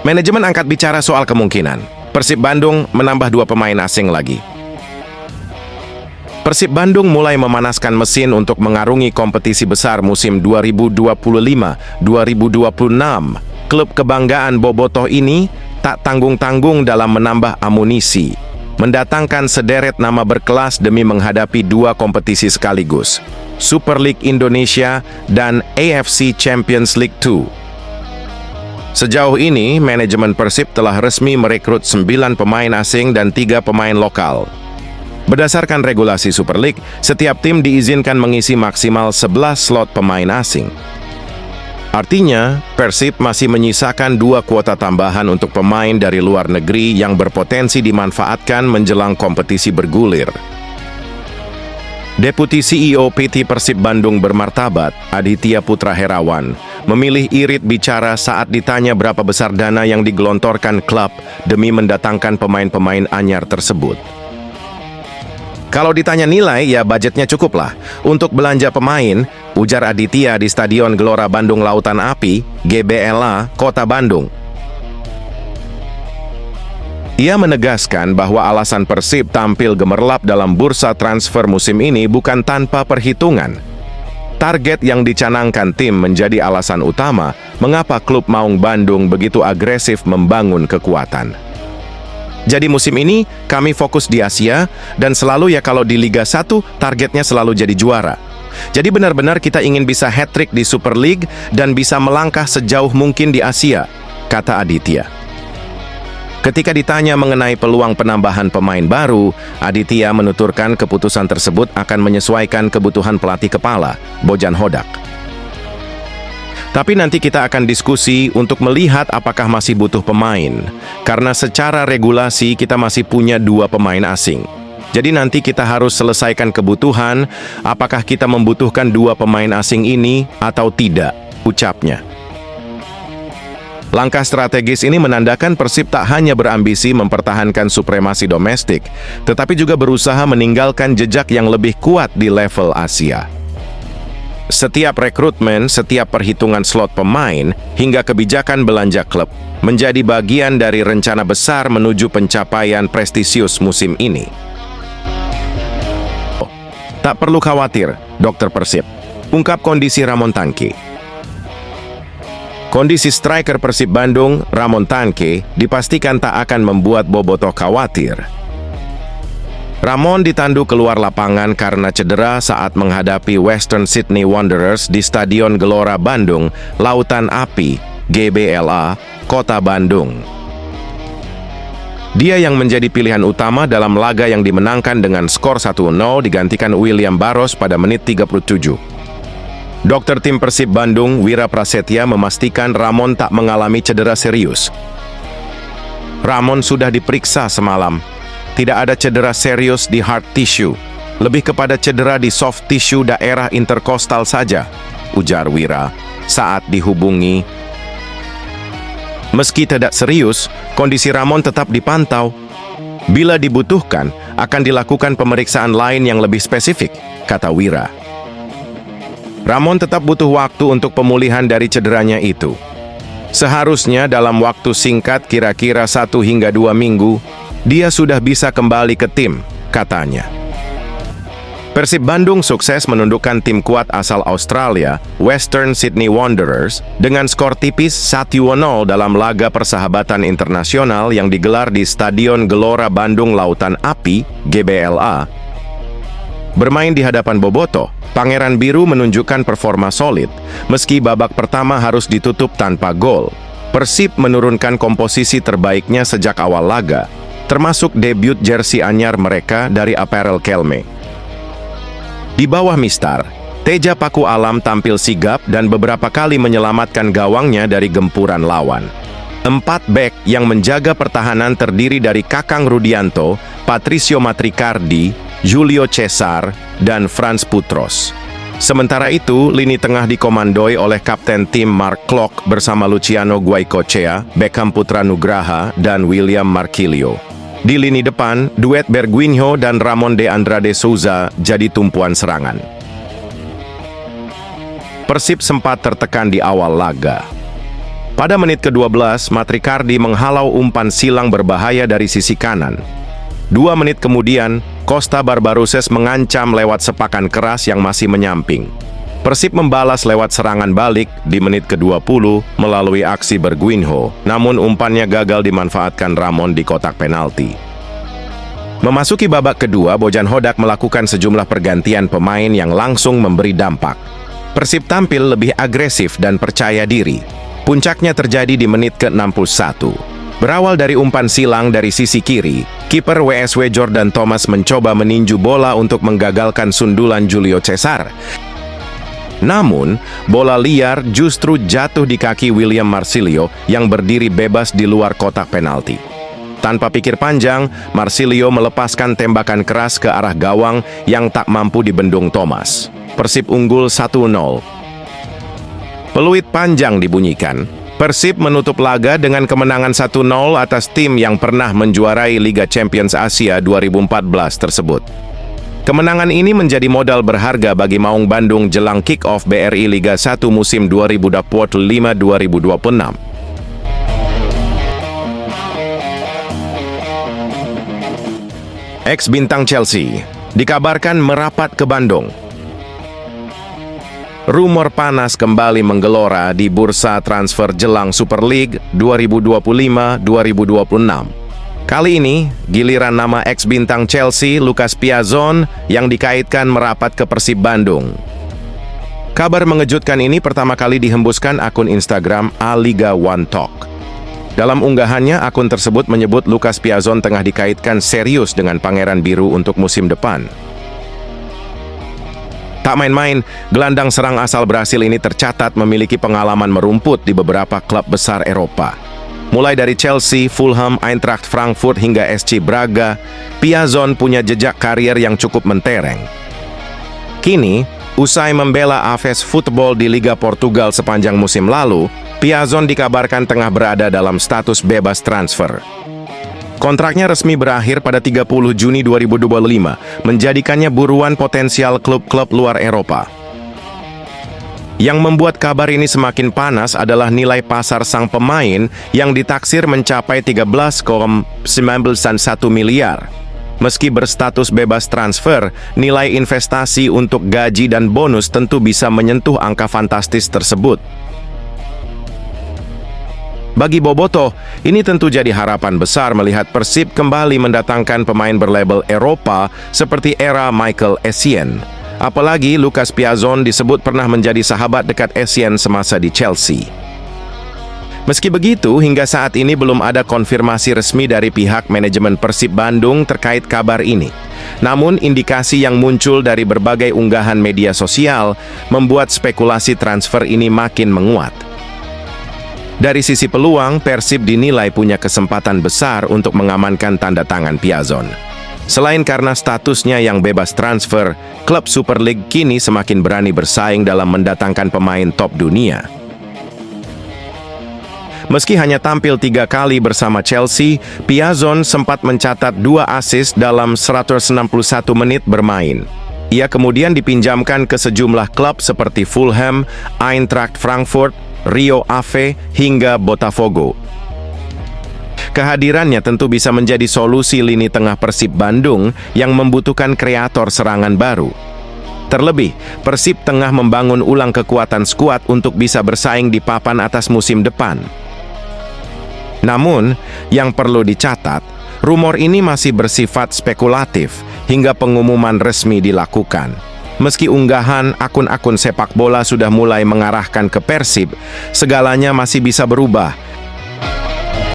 Manajemen angkat bicara soal kemungkinan Persib Bandung menambah 2 pemain asing lagi. Persib Bandung mulai memanaskan mesin untuk mengarungi kompetisi besar musim 2025-2026. Klub kebanggaan Bobotoh ini tak tanggung-tanggung dalam menambah amunisi, mendatangkan sederet nama berkelas demi menghadapi 2 kompetisi sekaligus, Super League Indonesia dan AFC Champions League 2. Sejauh ini, manajemen Persib telah resmi merekrut 9 pemain asing dan 3 pemain lokal. Berdasarkan regulasi Super League, setiap tim diizinkan mengisi maksimal 11 slot pemain asing. Artinya, Persib masih menyisakan 2 kuota tambahan untuk pemain dari luar negeri yang berpotensi dimanfaatkan menjelang kompetisi bergulir. Deputi CEO PT Persib Bandung bermartabat, Aditya Putra Herawan, memilih irit bicara saat ditanya berapa besar dana yang digelontorkan klub demi mendatangkan pemain-pemain anyar tersebut. Kalau ditanya nilai, ya budgetnya cukup lah. Untuk belanja pemain, ujar Aditya di Stadion Gelora Bandung Lautan Api, GBLA, Kota Bandung. Ia menegaskan bahwa alasan Persib tampil gemerlap dalam bursa transfer musim ini bukan tanpa perhitungan. Target yang dicanangkan tim menjadi alasan utama mengapa klub Maung Bandung begitu agresif membangun kekuatan. Jadi musim ini kami fokus di Asia dan selalu ya kalau di Liga 1 targetnya selalu jadi juara. Jadi benar-benar kita ingin bisa hat-trick di Super League dan bisa melangkah sejauh mungkin di Asia, kata Aditya. Ketika ditanya mengenai peluang penambahan pemain baru, Aditya menuturkan keputusan tersebut akan menyesuaikan kebutuhan pelatih kepala, Bojan Hodak. Tapi nanti kita akan diskusi untuk melihat apakah masih butuh pemain, karena secara regulasi kita masih punya 2 pemain asing. Jadi nanti kita harus selesaikan kebutuhan, apakah kita membutuhkan 2 pemain asing ini atau tidak, ucapnya. Langkah strategis ini menandakan Persib tak hanya berambisi mempertahankan supremasi domestik, tetapi juga berusaha meninggalkan jejak yang lebih kuat di level Asia. Setiap rekrutmen, setiap perhitungan slot pemain, hingga kebijakan belanja klub, menjadi bagian dari rencana besar menuju pencapaian prestisius musim ini. Tak perlu khawatir, Dr. Persib, ungkap kondisi Ramon Tanque. Kondisi striker Persib Bandung, Ramon Tanque, dipastikan tak akan membuat Bobotoh khawatir. Ramon ditandu keluar lapangan karena cedera saat menghadapi Western Sydney Wanderers di Stadion Gelora Bandung, Lautan Api, GBLA, Kota Bandung. Dia yang menjadi pilihan utama dalam laga yang dimenangkan dengan skor 1-0 digantikan William Barros pada menit 37. Dokter tim Persib Bandung, Wira Prasetya, memastikan Ramon tak mengalami cedera serius. Ramon sudah diperiksa semalam. Tidak ada cedera serius di hard tissue. Lebih kepada cedera di soft tissue daerah interkostal saja, ujar Wira saat dihubungi. Meski tidak serius, kondisi Ramon tetap dipantau. Bila dibutuhkan, akan dilakukan pemeriksaan lain yang lebih spesifik, kata Wira. Ramon tetap butuh waktu untuk pemulihan dari cederanya itu. Seharusnya dalam waktu singkat kira-kira 1 hingga 2 minggu, dia sudah bisa kembali ke tim, katanya. Persib Bandung sukses menundukkan tim kuat asal Australia, Western Sydney Wanderers, dengan skor tipis 1-0 dalam laga persahabatan internasional yang digelar di Stadion Gelora Bandung Lautan Api, GBLA. Bermain di hadapan Bobotoh, Pangeran Biru menunjukkan performa solid, meski babak pertama harus ditutup tanpa gol. Persib menurunkan komposisi terbaiknya sejak awal laga, termasuk debut jersey anyar mereka dari Apparel Kelme. Di bawah Mistar, Teja Paku Alam tampil sigap dan beberapa kali menyelamatkan gawangnya dari gempuran lawan. 4 bek yang menjaga pertahanan terdiri dari Kakang Rudianto, Patricio Matricardi, Julio Cesar, dan Franz Putros. Sementara itu, lini tengah dikomandoi oleh Kapten tim Mark Klok bersama Luciano Guaicochea, Beckham Putra Nugraha, dan William Marquilio. Di lini depan, duet Berguinho dan Ramon de Andrade Souza jadi tumpuan serangan. Persib sempat tertekan di awal laga. Pada menit ke-12, Matricardi menghalau umpan silang berbahaya dari sisi kanan. 2 menit kemudian, Costa Barbarouses mengancam lewat sepakan keras yang masih menyamping. Persib membalas lewat serangan balik di menit ke-20 melalui aksi Berguinho, namun umpannya gagal dimanfaatkan Ramon di kotak penalti. Memasuki babak kedua, Bojan Hodak melakukan sejumlah pergantian pemain yang langsung memberi dampak. Persib tampil lebih agresif dan percaya diri. Puncaknya terjadi di menit ke-61. Berawal dari umpan silang dari sisi kiri, kiper WSW Jordan Thomas mencoba meninju bola untuk menggagalkan sundulan Julio Cesar. Namun, bola liar justru jatuh di kaki William Marsilio yang berdiri bebas di luar kotak penalti. Tanpa pikir panjang, Marsilio melepaskan tembakan keras ke arah gawang yang tak mampu dibendung Thomas. Persib unggul 1-0. Peluit panjang dibunyikan. Persib menutup laga dengan kemenangan 1-0 atas tim yang pernah menjuarai Liga Champions Asia 2014 tersebut. Kemenangan ini menjadi modal berharga bagi Maung Bandung jelang kick-off BRI Liga 1 musim 2025-2026. Ex-bintang Chelsea dikabarkan merapat ke Bandung. Rumor panas kembali menggelora di bursa transfer jelang Super League 2025-2026. Kali ini, giliran nama ex-bintang Chelsea, Lucas Piazon, yang dikaitkan merapat ke Persib Bandung. Kabar mengejutkan ini pertama kali dihembuskan akun Instagram A-Liga One Talk. Dalam unggahannya, akun tersebut menyebut Lucas Piazon tengah dikaitkan serius dengan Pangeran Biru untuk musim depan. Tak main-main, gelandang serang asal Brasil ini tercatat memiliki pengalaman merumput di beberapa klub besar Eropa. Mulai dari Chelsea, Fulham, Eintracht Frankfurt hingga SC Braga, Piazon punya jejak karier yang cukup mentereng. Kini, usai membela Aves Football di Liga Portugal sepanjang musim lalu, Piazon dikabarkan tengah berada dalam status bebas transfer. Kontraknya resmi berakhir pada 30 Juni 2025, menjadikannya buruan potensial klub-klub luar Eropa. Yang membuat kabar ini semakin panas adalah nilai pasar sang pemain yang ditaksir mencapai 13,91 miliar. Meski berstatus bebas transfer, nilai investasi untuk gaji dan bonus tentu bisa menyentuh angka fantastis tersebut. Bagi Bobotoh, ini tentu jadi harapan besar melihat Persib kembali mendatangkan pemain berlabel Eropa seperti era Michael Essien. Apalagi Lucas Piazon disebut pernah menjadi sahabat dekat Essien semasa di Chelsea. Meski begitu, hingga saat ini belum ada konfirmasi resmi dari pihak manajemen Persib Bandung terkait kabar ini. Namun, indikasi yang muncul dari berbagai unggahan media sosial membuat spekulasi transfer ini makin menguat. Dari sisi peluang, Persib dinilai punya kesempatan besar untuk mengamankan tanda tangan Piazon. Selain karena statusnya yang bebas transfer, klub Super League kini semakin berani bersaing dalam mendatangkan pemain top dunia. Meski hanya tampil 3 kali bersama Chelsea, Piazon sempat mencatat 2 assist dalam 161 menit bermain. Ia kemudian dipinjamkan ke sejumlah klub seperti Fulham, Eintracht Frankfurt, Rio Ave, hingga Botafogo. Kehadirannya tentu bisa menjadi solusi lini tengah Persib Bandung yang membutuhkan kreator serangan baru. Terlebih, Persib tengah membangun ulang kekuatan skuad untuk bisa bersaing di papan atas musim depan. Namun, yang perlu dicatat, rumor ini masih bersifat spekulatif hingga pengumuman resmi dilakukan. Meski unggahan akun-akun sepak bola sudah mulai mengarahkan ke Persib, segalanya masih bisa berubah